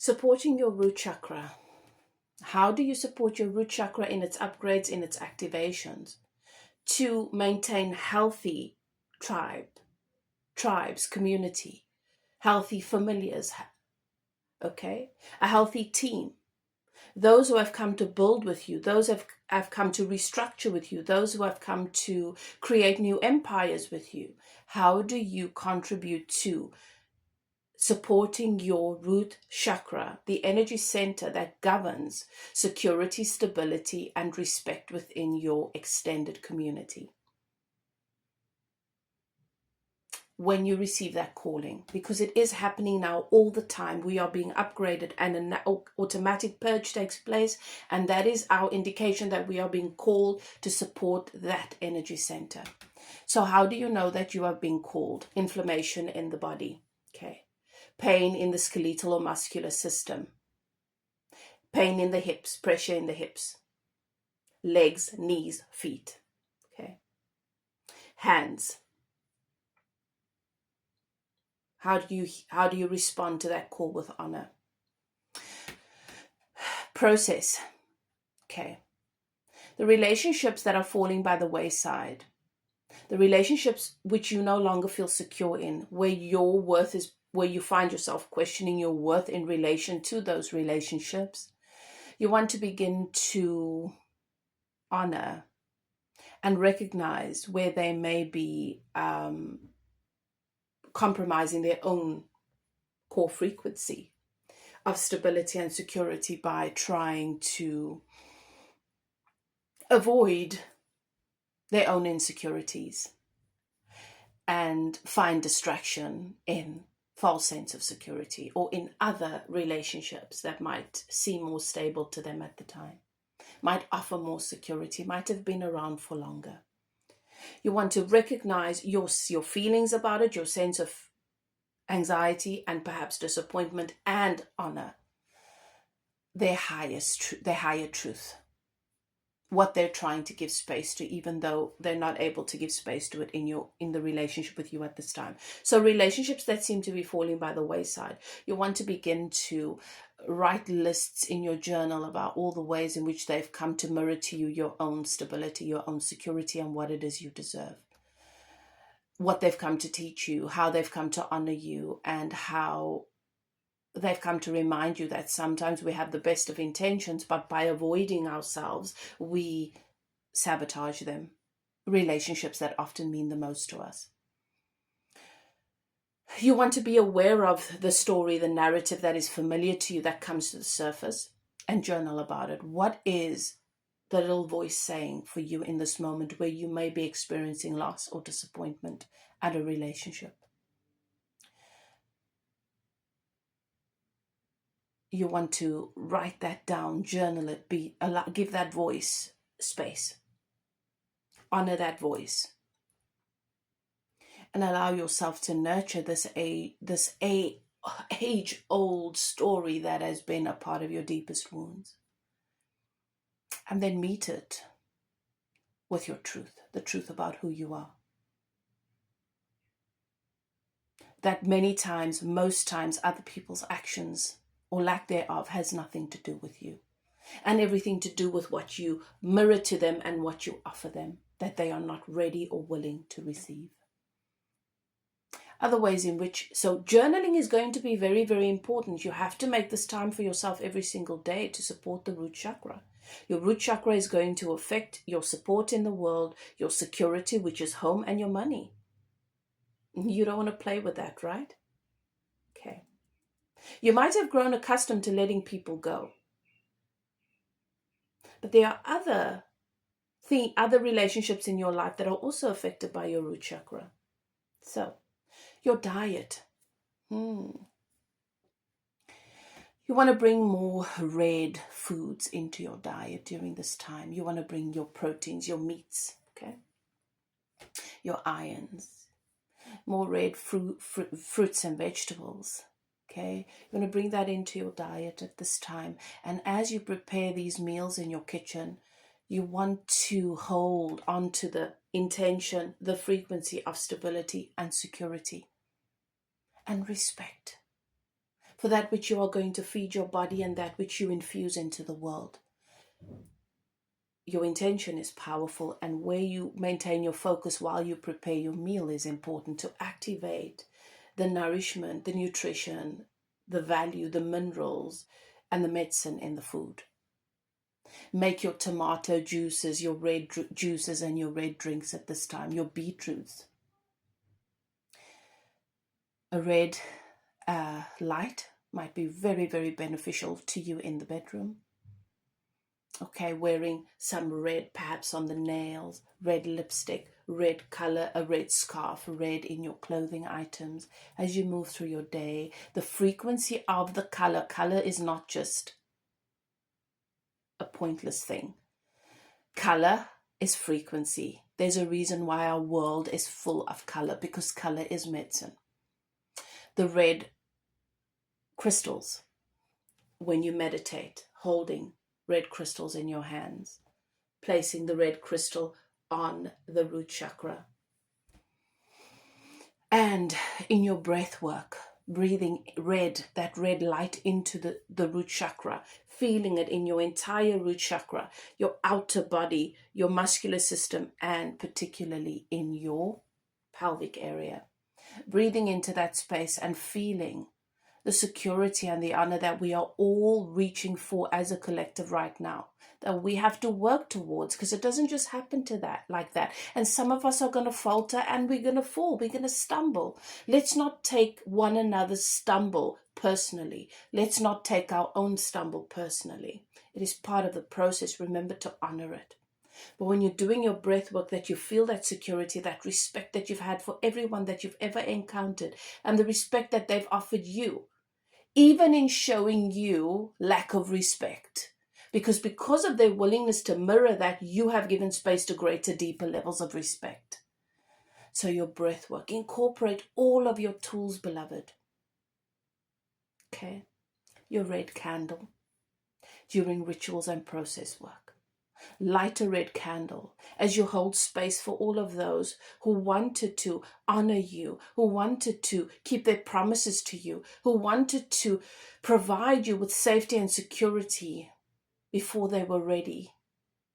Supporting your root chakra. How do you support your root chakra in its upgrades, in its activations, to maintain healthy tribes, community, healthy familiars, okay? A healthy team. Those who have come to build with you, those who have come to restructure with you, those who have come to create new empires with you. How do you contribute to supporting your root chakra, the energy center that governs security, stability, and respect within your extended community? When you receive that calling, because it is happening now all the time. We are being upgraded and an automatic purge takes place, and that is our indication that we are being called to support that energy center. So how do you know that you are being called? Inflammation in the body, okay? Pain in the skeletal or muscular system, pain in the hips, pressure in the hips, legs, knees, feet, okay? Hands. How do you respond to that call with honor? Process. Okay. The relationships that are falling by the wayside, the relationships which you no longer feel secure in, where your worth is, where you find yourself questioning your worth in relation to those relationships, you want to begin to honor and recognize where they may be compromising their own core frequency of stability and security by trying to avoid their own insecurities and find distraction in false sense of security or in other relationships that might seem more stable to them at the time, might offer more security, might have been around for longer. You want to recognize your feelings about it, your sense of anxiety and perhaps disappointment, and honor their higher truth, what they're trying to give space to, even though they're not able to give space to it in the relationship with you at this time. So relationships that seem to be falling by the wayside, you want to begin to write lists in your journal about all the ways in which they've come to mirror to you your own stability, your own security, and what it is you deserve. What they've come to teach you, how they've come to honor you, and how they've come to remind you that sometimes we have the best of intentions, but by avoiding ourselves, we sabotage them. Relationships that often mean the most to us. You want to be aware of the story, the narrative that is familiar to you that comes to the surface, and journal about it. What is the little voice saying for you in this moment where you may be experiencing loss or disappointment at a relationship? You want to write that down, journal it, give that voice space. Honor that voice. And allow yourself to nurture this age-old story that has been a part of your deepest wounds. And then meet it with your truth, the truth about who you are. That many times, most times, other people's actions or lack thereof has nothing to do with you, and everything to do with what you mirror to them and what you offer them, that they are not ready or willing to receive. Other ways in which, so journaling is going to be very, very important. You have to make this time for yourself every single day to support the root chakra. Your root chakra is going to affect your support in the world, your security, which is home, and your money. You don't want to play with that, right? Okay. You might have grown accustomed to letting people go, but there are other relationships in your life that are also affected by your root chakra. So, your diet. You want to bring more red foods into your diet during this time. You want to bring your proteins, your meats, okay? Your irons, more red fruits and vegetables, okay? You want to bring that into your diet at this time. And as you prepare these meals in your kitchen, you want to hold on to the intention, the frequency of stability and security and respect for that which you are going to feed your body and that which you infuse into the world. Your intention is powerful, and where you maintain your focus while you prepare your meal is important to activate the nourishment, the nutrition, the value, the minerals, and the medicine in the food. Make your tomato juices, your red juices, and your red drinks at this time, your beetroots. A red light might be very, very beneficial to you in the bedroom. Okay, wearing some red perhaps on the nails, red lipstick, red color, a red scarf, red in your clothing items as you move through your day. The frequency of the color is not just a pointless thing. Color is frequency. There's a reason why our world is full of color, because color is medicine. The red crystals, when you meditate, holding red crystals in your hands, placing the red crystal on the root chakra. And in your breath work, breathing that red light into the root chakra, feeling it in your entire root chakra, your outer body, your muscular system, and particularly in your pelvic area. Breathing into that space and feeling the security and the honor that we are all reaching for as a collective right now, that we have to work towards, because it doesn't just happen to that like that. And some of us are going to falter and we're going to fall, we're going to stumble. Let's not take one another's stumble personally. Let's not take our own stumble personally. It is part of the process. Remember to honor it. But when you're doing your breath work, that you feel that security, that respect that you've had for everyone that you've ever encountered, and the respect that they've offered you, even in showing you lack of respect. Because of their willingness to mirror that, you have given space to greater, deeper levels of respect. So your breath work, incorporate all of your tools, beloved. Okay? Your red candle during rituals and process work. Light a red candle as you hold space for all of those who wanted to honor you, who wanted to keep their promises to you, who wanted to provide you with safety and security before they were ready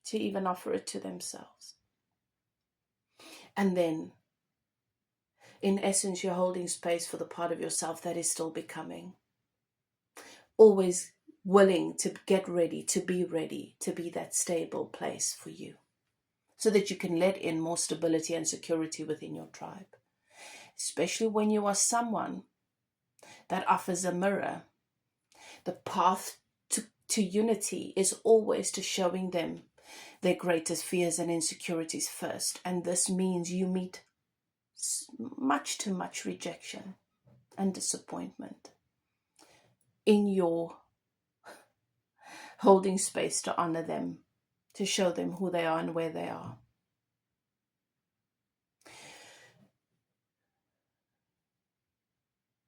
to even offer it to themselves. And then, in essence, you're holding space for the part of yourself that is still becoming. Always willing to get ready, to be that stable place for you, so that you can let in more stability and security within your tribe. Especially when you are someone that offers a mirror. The path to unity is always to showing them their greatest fears and insecurities first. And this means you meet much too much rejection and disappointment in your holding space to honor them, to show them who they are and where they are.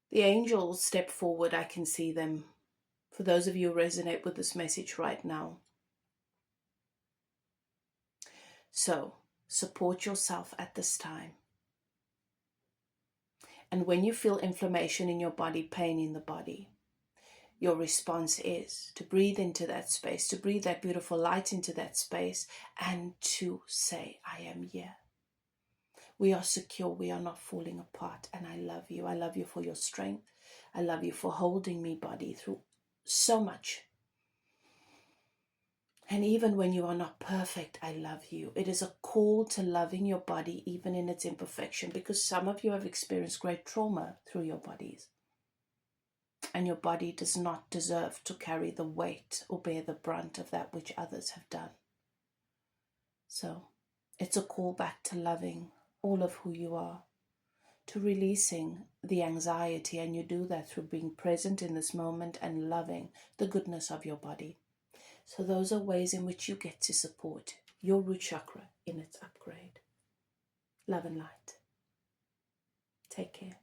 The angels step forward. I can see them. For those of you who resonate with this message right now. So, support yourself at this time. And when you feel inflammation in your body, pain in the body, your response is to breathe into that space, to breathe that beautiful light into that space, and to say, I am here. We are secure. We are not falling apart. And I love you. I love you for your strength. I love you for holding me, body, through so much. And even when you are not perfect, I love you. It is a call to loving your body even in its imperfection, because some of you have experienced great trauma through your bodies. And your body does not deserve to carry the weight or bear the brunt of that which others have done. So it's a call back to loving all of who you are, to releasing the anxiety, and you do that through being present in this moment and loving the goodness of your body. So those are ways in which you get to support your root chakra in its upgrade. Love and light. Take care.